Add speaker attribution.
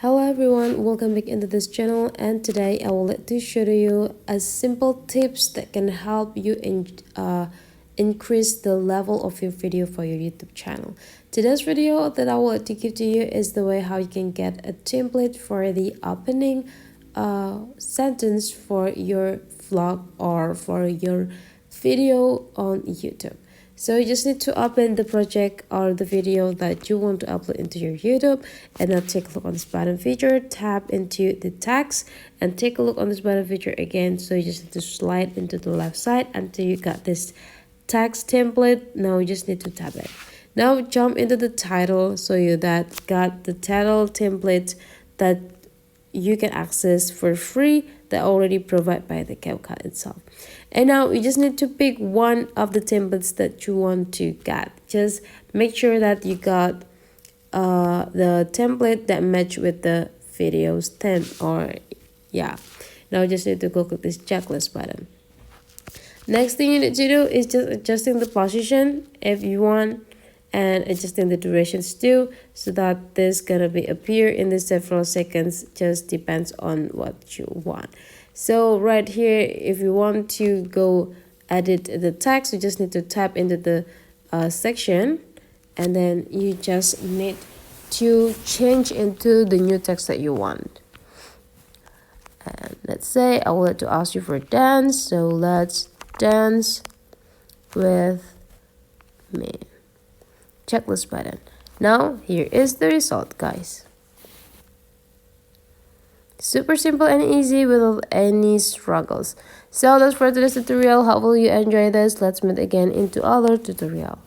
Speaker 1: Hello everyone, welcome back into this channel, and today I will like to show you a simple tips that can help you increase the level of your video for your YouTube channel. Today's video that I will like to give to you is the way how you can get a template for the opening sentence for your vlog or for your video on YouTube. So you just need to open the project or the video that you want to upload into your YouTube, and now take a look on this button feature, tap into the text and take a look on this button feature again. So you just need to slide into the left side until you got this text template. Now you just need to tap it. Now jump into the title, so you that got the title template that you can access for free that already provided by the CapCut itself. And now you just need to pick one of the templates that you want to get. Just make sure that you got the template that match with the video's theme, or yeah. Now you just need to go click this checklist button. Next thing you need to do is just adjusting the position if you want, and adjusting the durations too, so that this gonna be appear in the several seconds. Just depends on what you want. So right here, if you want to go edit the text, you just need to tap into the section, and then you just need to change into the new text that you want. And let's say I would like to ask you for a dance, so let's dance with me. Checklist button. Now here is the result, guys. Super simple and easy without any struggles. So that's for today's tutorial. Hopefully you enjoy this. Let's meet again into other tutorial.